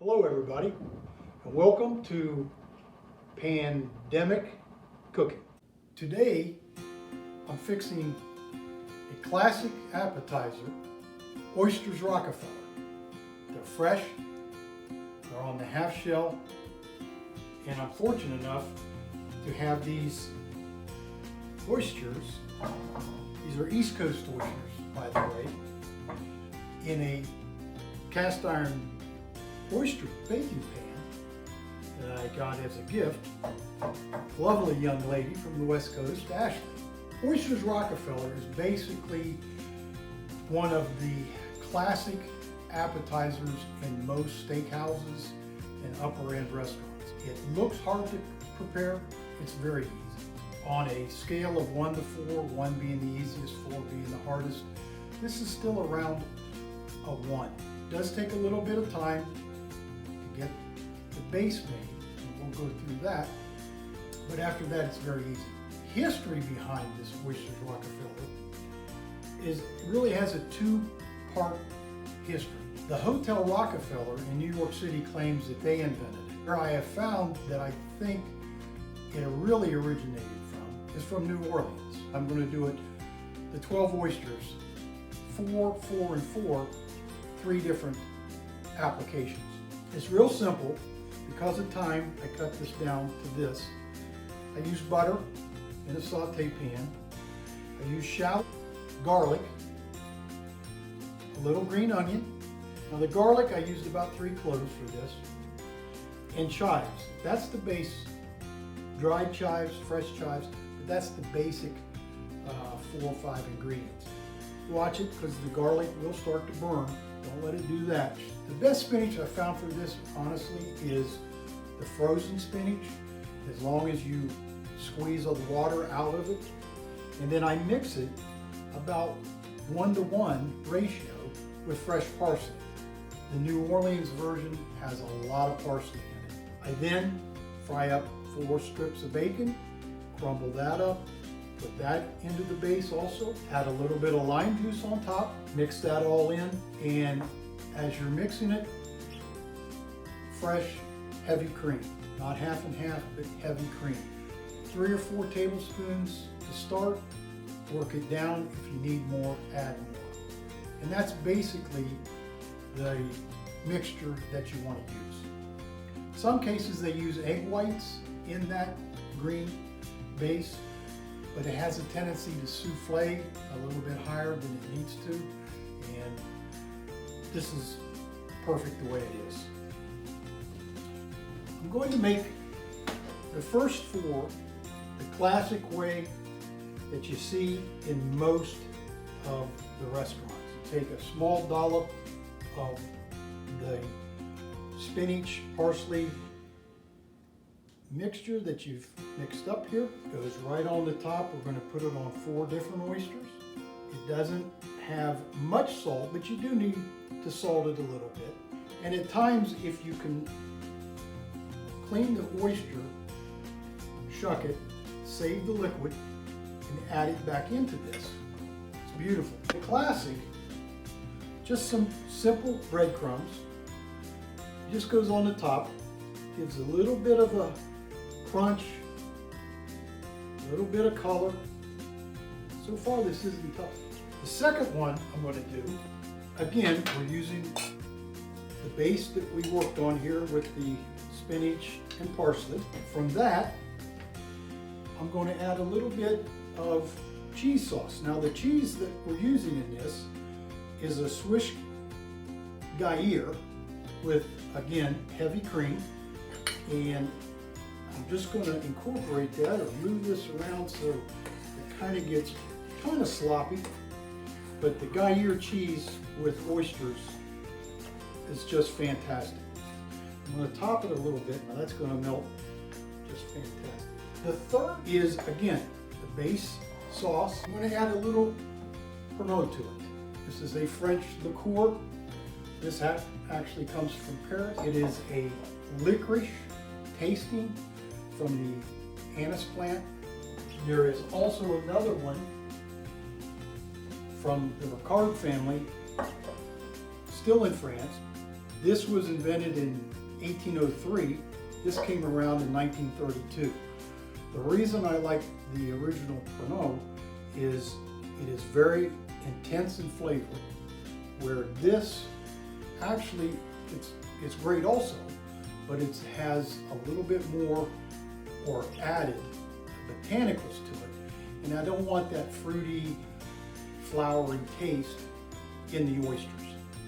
Hello everybody, and welcome to Pan-Demic Cooking. Today I'm fixing a classic appetizer, Oysters Rockefeller. They're fresh, they're on the half shell, and I'm fortunate enough to have these oysters. These are East Coast oysters, by the way, in a cast iron oyster baking pan that I got as a gift. Lovely young lady from the West Coast, Ashley. Oysters Rockefeller is basically one of the classic appetizers in most steakhouses and upper end restaurants. It looks hard to prepare, it's very easy. On a scale of 1 to 4, 1 being the easiest, 4 being the hardest, this is still around a 1. It does take a little bit of time to get the base made, and we'll go through that, but after that it's very easy. History behind this Oysters Rockefeller is it really has a two-part history. The Hotel Rockefeller in New York City claims that they invented it. Where I have found that I think it really originated from is from New Orleans. I'm going to do it, the 12 oysters, 4, 4, and 4, 3 different applications. It's real simple. Because of time, I cut this down to this. I use butter in a saute pan. I use shallot, garlic, a little green onion. Now the garlic, I used about 3 cloves for this. And chives. That's the base. Dried chives, fresh chives, but that's the basic 4 or 5 ingredients. Watch it because the garlic will start to burn. Don't let it do that. The best spinach I found for this, honestly, is the frozen spinach, as long as you squeeze all the water out of it. And then I mix it about 1-to-1 ratio with fresh parsley. The New Orleans version has a lot of parsley in it. I then fry up 4 strips of bacon, crumble that up, put that into the base also, add a little bit of lime juice on top, mix that all in, and as you're mixing it, fresh, heavy cream. Not half and half, but heavy cream. 3 or 4 tablespoons to start, work it down. If you need more, add more. And that's basically the mixture that you want to use. Some cases they use egg whites in that green base, but it has a tendency to souffle a little bit higher than it needs to, and this is perfect the way it is. I'm going to make the first 4 the classic way that you see in most of the restaurants. You take a small dollop of the spinach, parsley mixture that you've mixed up here, goes right on the top. We're going to put it on 4 different oysters. It doesn't have much salt, but you do need to salt it a little bit. And at times, if you can clean the oyster, shuck it, save the liquid, and add it back into this. It's beautiful. The classic, just some simple breadcrumbs, just goes on the top, gives a little bit of a crunch, a little bit of color. So far this isn't tough. The second one I'm going to do, again, we're using the base that we worked on here with the spinach and parsley. From that, I'm going to add a little bit of cheese sauce. Now the cheese that we're using in this is a Swiss Gruyere with, again, heavy cream, and I'm just going to incorporate that or move this around so it kind of gets kind of sloppy. But the Gruyere cheese with oysters is just fantastic. I'm going to top it a little bit. Now that's going to melt just fantastic. The third is, again, the base sauce. I'm going to add a little Pernod to it. This is a French liqueur. This actually comes from Paris. It is a licorice tasting from the anise plant. There is also another one from the Ricard family, still in France. This was invented in 1803. This came around in 1932. The reason I like the original Pernod is it is very intense in flavor, where this actually, it's great also, but it has a little bit more or added botanicals to it. And I don't want that fruity, flowery taste in the oysters.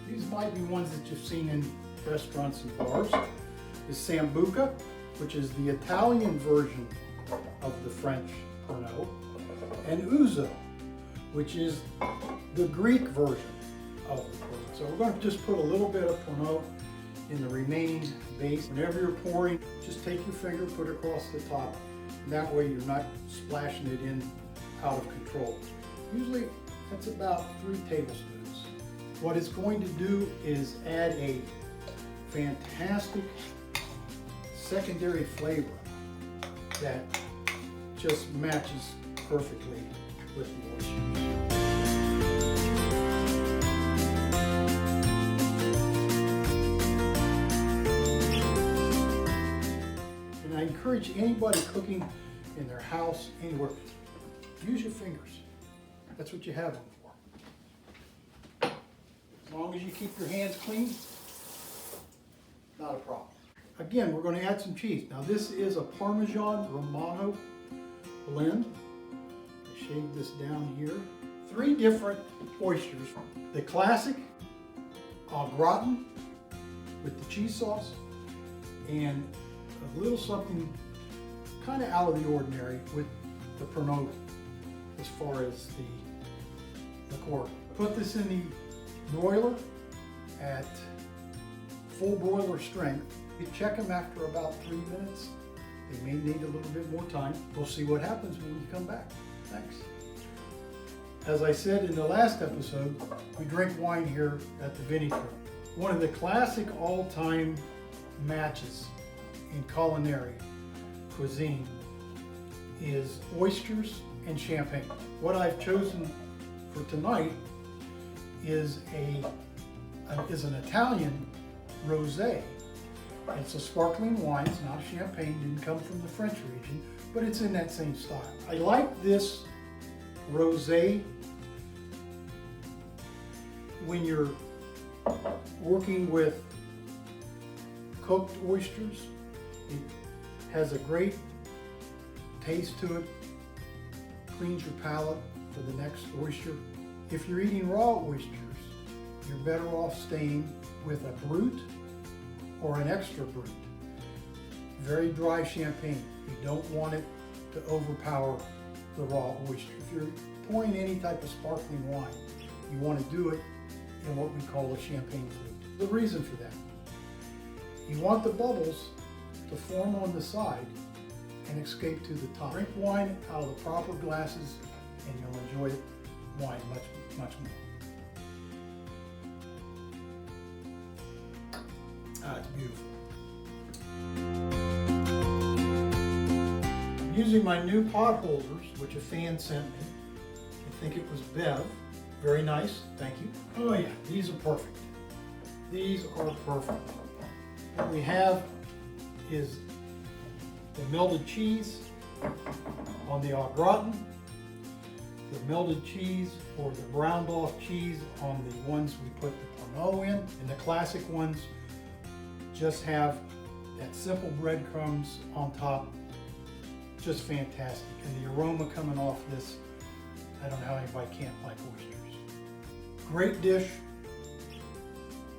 These might be ones that you've seen in restaurants and bars. Is Sambuca, which is the Italian version of the French Pernod, and Ouzo, which is the Greek version of the Pernod. So we're going to just put a little bit of Pernod in the remaining base. Whenever you're pouring, just take your finger, put it across the top, and that way you're not splashing it in out of control. Usually that's about 3 tablespoons. What it's going to do is add a fantastic secondary flavor that just matches perfectly with the oysters. And I encourage anybody cooking in their house, anywhere, use your fingers. That's what you have them for. As long as you keep your hands clean, not a problem. Again, we're going to add some cheese. Now this is a Parmesan Romano blend. I shaved this down here. 3 different oysters. The classic au gratin with the cheese sauce, and a little something kind of out of the ordinary with the Pernod as far as the liqueur. Put this in the broiler at full broiler strength. You check them after about 3 minutes. They may need a little bit more time. We'll see what happens when we come back. Thanks. As I said in the last episode, we drink wine here at the Vinny Crew. One of the classic all-time matches in culinary cuisine is oysters and champagne. What I've chosen for tonight is an Italian rosé. It's a sparkling wine, it's not champagne, didn't come from the French region, but it's in that same style. I like this rosé when you're working with cooked oysters. It has a great taste to it, cleans your palate for the next oyster. If you're eating raw oysters, you're better off staying with a brut or an extra brut. Very dry champagne. You don't want it to overpower the raw oyster. If you're pouring any type of sparkling wine, you want to do it in what we call a champagne flute. The reason for that, you want the bubbles to form on the side and escape to the top. Drink wine out of the proper glasses and you'll enjoy wine much more. It's beautiful. I'm using my new pot holders, which a fan sent me. I think it was Bev. Very nice, thank you. Oh yeah, these are perfect. These are perfect. What we have is the melted cheese on the au gratin, the melted cheese or the browned off cheese on the ones we put the Pernod in, and the classic ones just have that simple breadcrumbs on top. Just fantastic. And the aroma coming off this, I don't know how anybody can't like oysters. Great dish.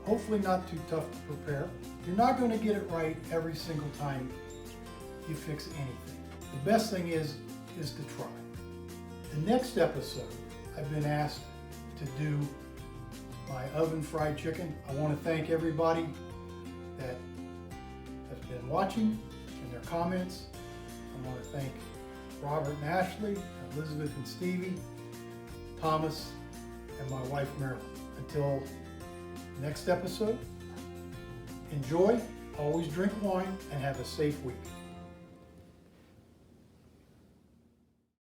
Hopefully not too tough to prepare. You're not going to get it right every single time you fix anything. The best thing is to try. The next episode, I've been asked to do my oven fried chicken. I want to thank everybody that has been watching and their comments. I want to thank Robert and Ashley, Elizabeth and Stevie, Thomas, and my wife Marilyn. Until next episode, enjoy, always drink wine, and have a safe week.